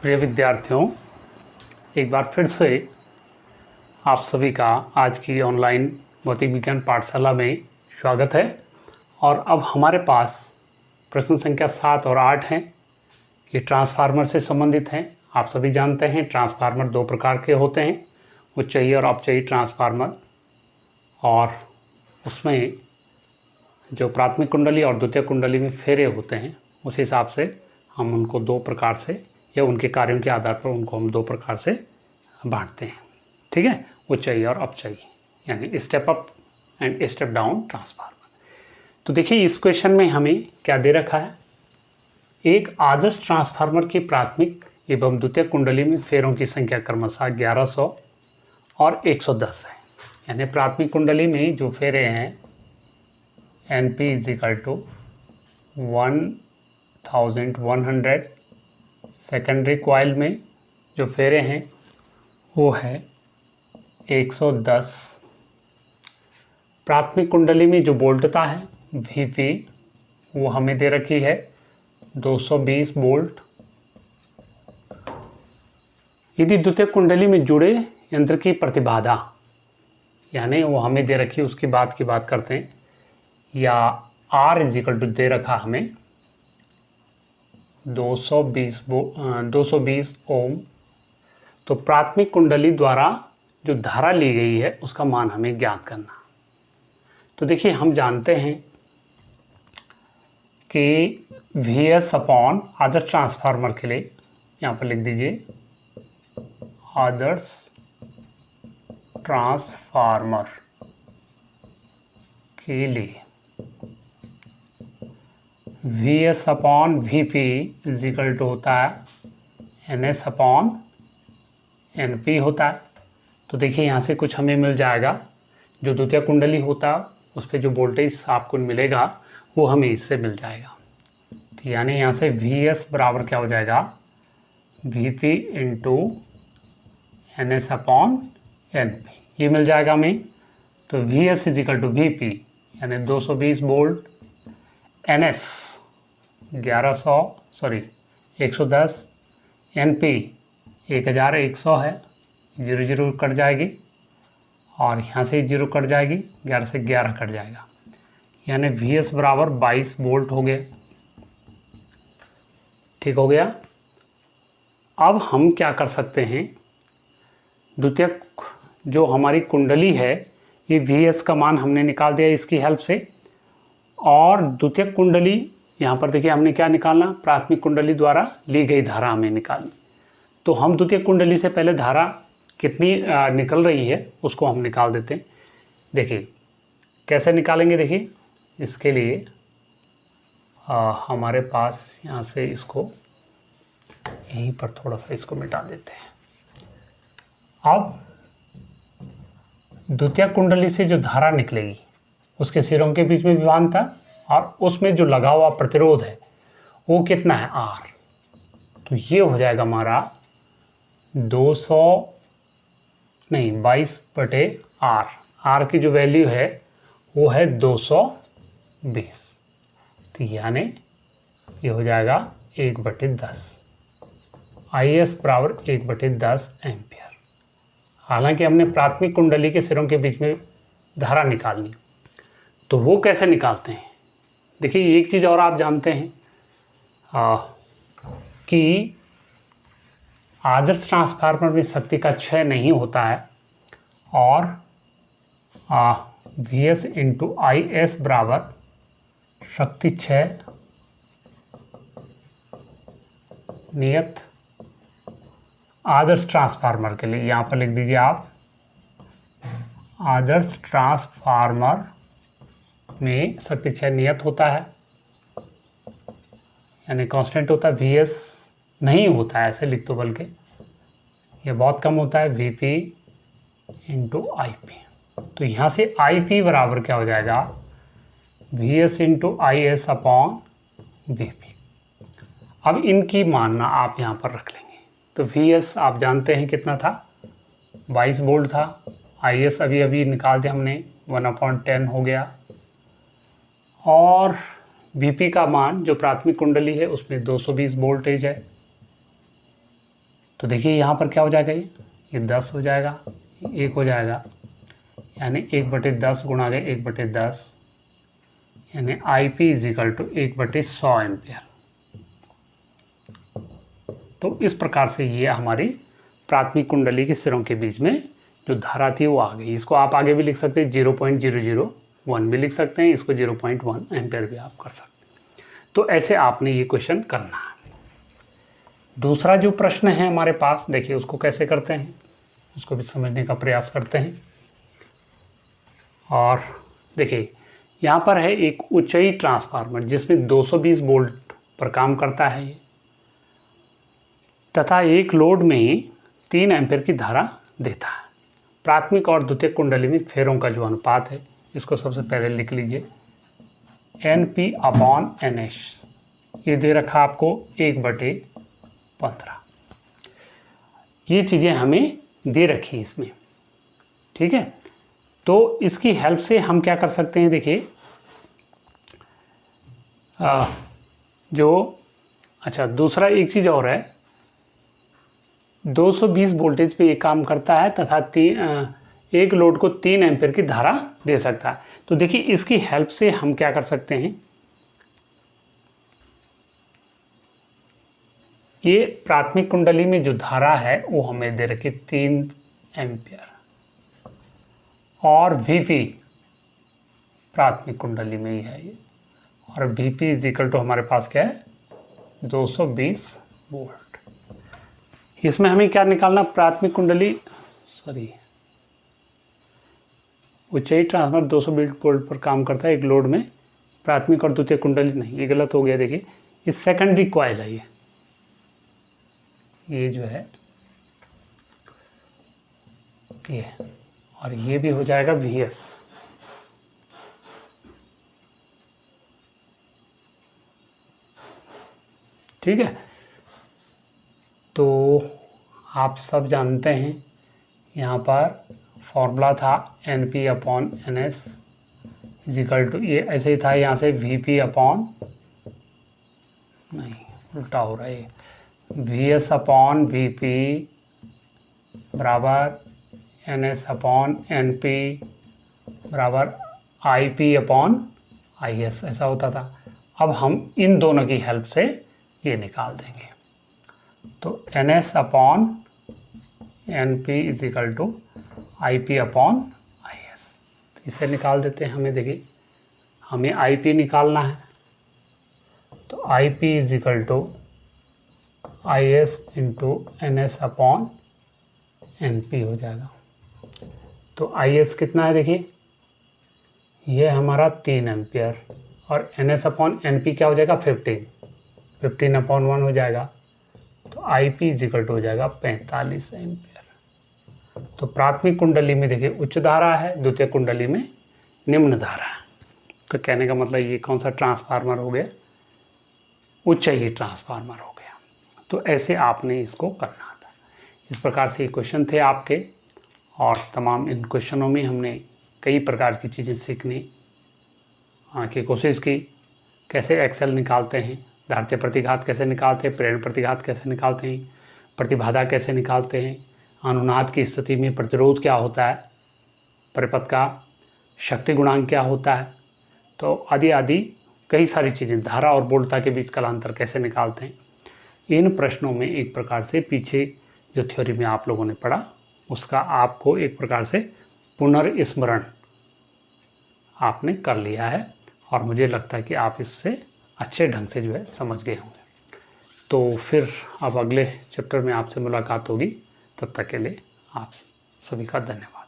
प्रिय विद्यार्थियों, एक बार फिर से आप सभी का आज की ऑनलाइन भौतिक विज्ञान पाठशाला में स्वागत है। और अब हमारे पास प्रश्न संख्या 7 और 8 हैं। ये ट्रांसफार्मर से संबंधित हैं। आप सभी जानते हैं ट्रांसफार्मर दो प्रकार के होते हैं, उच्चयी और अपचयी ट्रांसफार्मर। और उसमें जो प्राथमिक कुंडली और द्वितीयक कुंडली में फेरे होते हैं, उस हिसाब से हम उनको दो प्रकार से या उनके कार्यों के आधार पर उनको हम दो प्रकार से बांटते हैं। ठीक है, उच्चयी और अपचयी, यानी step up and step down transformer. तो देखिए इस क्वेश्चन में हमें क्या दे रखा है। एक आदर्श ट्रांसफार्मर की प्राथमिक एवं द्वितीयक कुंडली में फेरों की संख्या क्रमशः 1100 और 110 है। यानी प्राथमिक कुंडली में जो फेरे हैं NP = 1100, सेकेंडरी कॉइल में जो फेरे हैं वो है 110। प्राथमिक कुंडली में जो वोल्टता है VP वो हमें दे रखी है 220 वोल्ट। यदि द्वितीयक कुंडली में जुड़े यंत्र की प्रतिबाधा, यानी वो हमें दे रखी, उसकी बात करते हैं, या R = दे रखा हमें 220 ओम, तो प्राथमिक कुंडली द्वारा जो धारा ली गई है उसका मान हमें ज्ञात करना। तो देखिए हम जानते हैं कि VS अपॉन आदर्श ट्रांसफार्मर के लिए, यहाँ पर लिख दीजिए आदर्श ट्रांसफार्मर के लिए VS अपॉन VP = होता है NS अपॉन NP होता है। तो देखिए यहाँ से कुछ हमें मिल जाएगा, जो द्वितीय कुंडली होता है उस पर जो वोल्टेज आपको मिलेगा वो हमें इससे मिल जाएगा। तो यानी यहाँ से VS बराबर क्या हो जाएगा, VP × NS अपॉन NP, ये मिल जाएगा हमें। तो VS = VP यानी 220 वोल्ट, NS 110, NP 1100 है, 0 कट जाएगी और यहाँ से 0 कट जाएगी, 11 से 11 कट जाएगा, यानी VS बराबर 22 वोल्ट हो गया। ठीक हो गया। अब हम क्या कर सकते हैं, द्वितीयक जो हमारी कुंडली है ये VS का मान हमने निकाल दिया इसकी हेल्प से। और द्वितीयक कुंडली, यहाँ पर देखिए हमने क्या निकालना, प्राथमिक कुंडली द्वारा ली गई धारा हमें निकालनी। तो हम द्वितीयक कुंडली से पहले धारा कितनी निकल रही है उसको हम निकाल देते हैं। देखिए कैसे निकालेंगे, देखिए इसके लिए हमारे पास यहाँ से इसको यहीं पर थोड़ा सा इसको मिटा देते हैं। अब द्वितीयक कुंडली से जो धारा निकलेगी उसके सिरों के बीच में विभवांतर और उसमें जो लगा हुआ प्रतिरोध है वो कितना है, R। तो ये हो जाएगा हमारा 22/R। R की जो वैल्यू है वो है 220, तो यानी ये हो जाएगा 1/10। IS बराबर 1/10 एम्पियर। हालांकि हमने प्राथमिक कुंडली के सिरों के बीच में धारा निकालनी, तो वो कैसे निकालते हैं। देखिए एक चीज़ और आप जानते हैं कि आदर्श ट्रांसफार्मर में शक्ति का क्षय नहीं होता है और VS × IS बराबर शक्ति क्षय नियत आदर्श ट्रांसफार्मर के लिए, यहाँ पर लिख दीजिए आप आदर्श ट्रांसफार्मर में शक्ति क्षय नियत होता है, यानी कांस्टेंट होता है, VS नहीं होता है, ऐसे लिख दो, बल्कि ये बहुत कम होता है, VP × IP। तो यहाँ से IP बराबर क्या हो जाएगा, VS × IS अपॉन VP। अब इनकी मानना आप यहाँ पर रख लेंगे। तो VS आप जानते हैं कितना था, 22 वोल्ट था। IS अभी अभी निकाल दिया हमने, 1/10 हो गया। और VP का मान जो प्राथमिक कुंडली है उसमें 220 वोल्टेज है, तो देखिए यहाँ पर क्या हो जाएगा, ये 10 हो जाएगा, 1 हो जाएगा, यानी 1/10 गुणा गए 1/10, यानी IP is equal to 1/100 ampere. तो इस प्रकार से ये हमारी प्राथमिक कुंडली के सिरों के बीच में जो धारा थी वो आ गई। इसको आप आगे भी लिख सकते हैं, 0.001 भी लिख सकते हैं, इसको 0.1 एम्पियर भी आप कर सकते हैं। तो ऐसे आपने ये क्वेश्चन करना है। दूसरा जो प्रश्न है हमारे पास, देखिए उसको कैसे करते हैं, उसको भी समझने का प्रयास करते हैं। और देखिए यहाँ पर है एक ऊंचाई ट्रांसफार्मर जिसमें 220 वोल्ट पर काम करता है ये, तथा एक लोड में 3 एम्पीयर की धारा देता है। प्राथमिक और द्वितीयक कुंडली में फेरों का जो अनुपात है, इसको सबसे पहले लिख लीजिए, NP/NS। ये दे रखा आपको 1/15। ये चीज़ें हमें दे रखी इसमें, ठीक है। तो इसकी हेल्प से हम क्या कर सकते हैं, देखिए अच्छा दूसरा एक चीज़ और है, 220 वोल्टेज पे ये काम करता है तथा एक लोड को 3 एम्पीयर की धारा दे सकता है। तो देखिए इसकी हेल्प से हम क्या कर सकते हैं, ये प्राथमिक कुंडली में जो धारा है वो हमें दे रखी 3 एम्पीयर, और VP प्राथमिक कुंडली में ही है ये, और VP इज इक्वल टू हमारे पास क्या है, 220 वोल्ट। इसमें हमें क्या निकालना, प्राथमिक कुंडली ऊंचाई ट्रांसफार्मर 220 वोल्ट पर काम करता है एक लोड में, प्राथमिक और द्वितीय कुंडली नहीं, ये गलत हो गया। देखिए ये सेकेंडरी कॉइल है, ये जो है ये, और ये भी हो जाएगा VS। ठीक है, तो आप सब जानते हैं यहाँ पर फॉर्मूला था NP/NS इज इक्वल टू, ये ऐसे ही था, यहाँ से नहीं उल्टा हो रहा है, VS/VP बराबर NS/NP बराबर IP/IS, ऐसा होता था। अब हम इन दोनों की हेल्प से ये निकाल देंगे। तो NS/NP is equal to IP/IS, इसे निकाल देते हैं। हमें देखिए हमें IP निकालना है, तो IP is equal to IS into NS/NP हो जाएगा। तो IS कितना है, देखिए ये हमारा 3 एम्पियर, और NS/NP क्या हो जाएगा, 15/1 हो जाएगा। तो IP इज इक्वल टू हो जाएगा 45 एम्पियर। तो प्राथमिक कुंडली में देखिए उच्च धारा है, द्वितीय कुंडली में निम्न धारा है। तो कहने का मतलब ये कौन सा ट्रांसफार्मर हो गया, ऊंचाई ट्रांसफार्मर हो गया। तो ऐसे आपने इसको करना था। इस प्रकार से ये क्वेश्चन थे आपके, और तमाम इन क्वेश्चनों में हमने कई प्रकार की चीज़ें सीखने की कोशिश की। कैसे एक्सेल निकालते हैं, धारतीय प्रतिघात कैसे निकालते हैं, प्रेरण प्रतिघात कैसे निकालते हैं, प्रतिबाधा कैसे निकालते हैं, अनुनाद की स्थिति में प्रतिरोध क्या होता है, परिपथ का शक्ति गुणांक क्या होता है, तो आदि आदि कई सारी चीज़ें, धारा और वोल्टता के बीच कालांतर कैसे निकालते हैं। इन प्रश्नों में एक प्रकार से पीछे जो थ्योरी में आप लोगों ने पढ़ा उसका आपको एक प्रकार से पुनर्स्मरण आपने कर लिया है, और मुझे लगता है कि आप इससे अच्छे ढंग से जो है समझ गए होंगे। तो फिर अब अगले चैप्टर में आपसे मुलाकात होगी, तब तक के लिए आप सभी का धन्यवाद।